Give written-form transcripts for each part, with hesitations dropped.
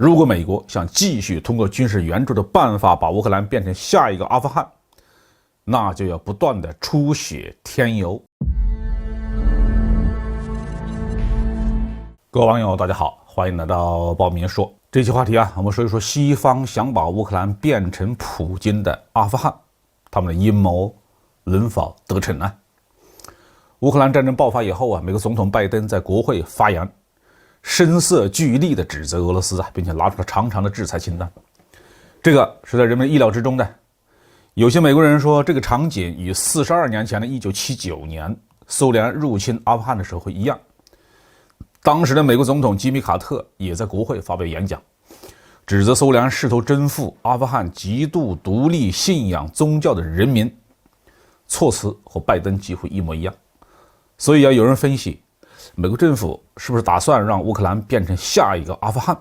如果美国想继续通过军事援助的办法把乌克兰变成下一个阿富汗，那就要不断的出血添油。各位网友大家好，欢迎来到暴民说。这期话题我们说一说西方想把乌克兰变成普京的阿富汗，他们的阴谋能否得逞呢？乌克兰战争爆发以后美国总统拜登在国会发言，声色俱厉地指责俄罗斯并且拿出了长长的制裁清单。这个是在人们意料之中的。有些美国人说，这个场景与42年前的1979年苏联入侵阿富汗的时候一样。当时的美国总统吉米·卡特也在国会发表演讲，指责苏联试图征服阿富汗极度独立信仰宗教的人民，措辞和拜登几乎一模一样。所以有人分析，美国政府是不是打算让乌克兰变成下一个阿富汗？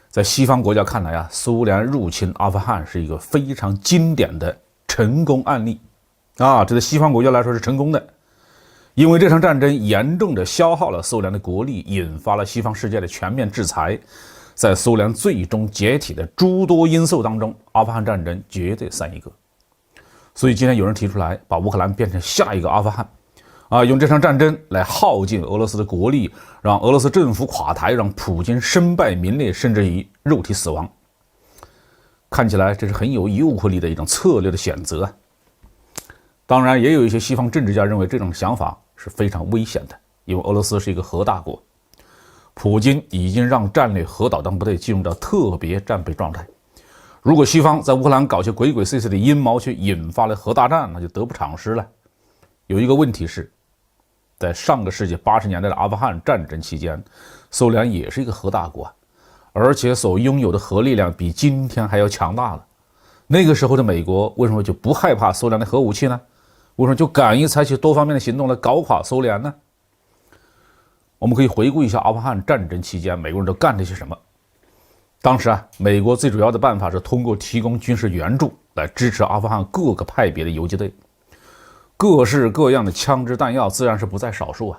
在西方国家看来苏联入侵阿富汗是一个非常经典的成功案例这在西方国家来说是成功的。因为这场战争严重地消耗了苏联的国力，引发了西方世界的全面制裁。在苏联最终解体的诸多因素当中，阿富汗战争绝对算一个。所以今天有人提出来把乌克兰变成下一个阿富汗用这场战争来耗尽俄罗斯的国力，让俄罗斯政府垮台，让普京身败名裂，甚至于肉体死亡。看起来这是很有诱惑力的一种策略的选择当然也有一些西方政治家认为这种想法是非常危险的，因为俄罗斯是一个核大国，普京已经让战略核导弹部队进入到特别战备状态。如果西方在乌克兰搞些鬼鬼祟祟的阴谋去引发了核大战，那就得不偿失了。有一个问题是，在上个世纪80年代的阿富汗战争期间，苏联也是一个核大国，而且所拥有的核力量比今天还要强大了。那个时候的美国为什么就不害怕苏联的核武器呢？为什么就敢于采取多方面的行动来搞垮苏联呢？我们可以回顾一下阿富汗战争期间美国人都干了些什么。当时美国最主要的办法是通过提供军事援助来支持阿富汗各个派别的游击队。各式各样的枪支弹药自然是不在少数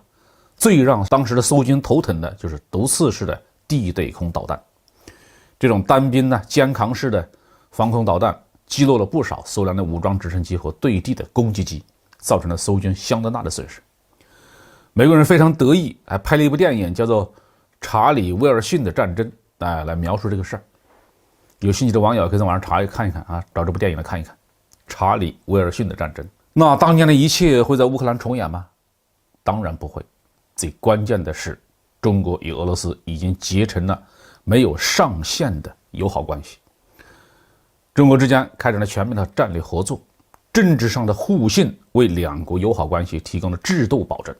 最让当时的苏军头疼的就是毒刺式的地对空导弹。这种单兵肩扛式的防空导弹击落了不少苏联的武装直升机和对地的攻击机，造成了苏军相当大的损失。美国人非常得意，还拍了一部电影叫做《查理·威尔逊的战争》来描述这个事儿。有兴趣的网友可以在网上看一看找这部电影来看一看《查理·威尔逊的战争》。那当年的一切会在乌克兰重演吗？当然不会。最关键的是，中国与俄罗斯已经结成了没有上限的友好关系。中国之间开展了全面的战略合作，政治上的互信为两国友好关系提供了制度保证，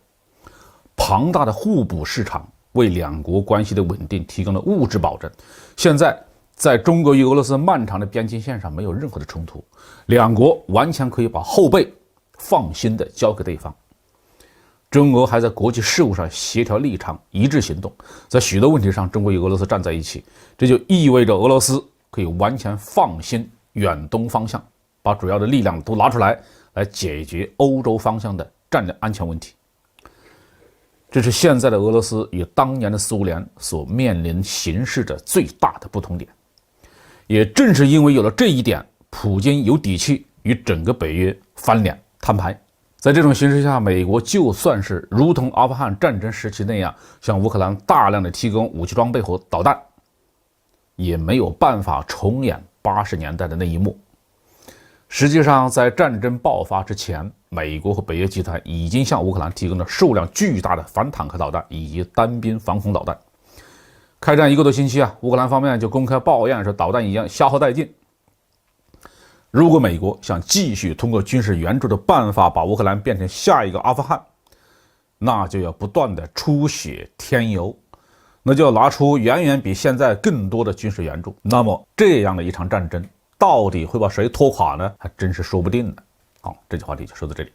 庞大的互补市场为两国关系的稳定提供了物质保证。现在在中国与俄罗斯漫长的边境线上没有任何的冲突，两国完全可以把后背放心地交给对方。中俄还在国际事务上协调立场，一致行动，在许多问题上中国与俄罗斯站在一起，这就意味着俄罗斯可以完全放心远东方向，把主要的力量都拿出来解决欧洲方向的战略安全问题。这是现在的俄罗斯与当年的苏联所面临形势的最大的不同点。也正是因为有了这一点，普京有底气与整个北约翻脸摊牌。在这种形势下，美国就算是如同阿富汗战争时期那样向乌克兰大量的提供武器装备和导弹，也没有办法重演80年代的那一幕。实际上在战争爆发之前，美国和北约集团已经向乌克兰提供了数量巨大的反坦克导弹以及单兵防空导弹。开战1个多星期乌克兰方面就公开抱怨说导弹已经消耗殆尽。如果美国想继续通过军事援助的办法把乌克兰变成下一个阿富汗，那就要不断的出血添油，那就要拿出远远比现在更多的军事援助。那么这样的一场战争到底会把谁拖垮呢？还真是说不定呢。好，这期话题就说到这里。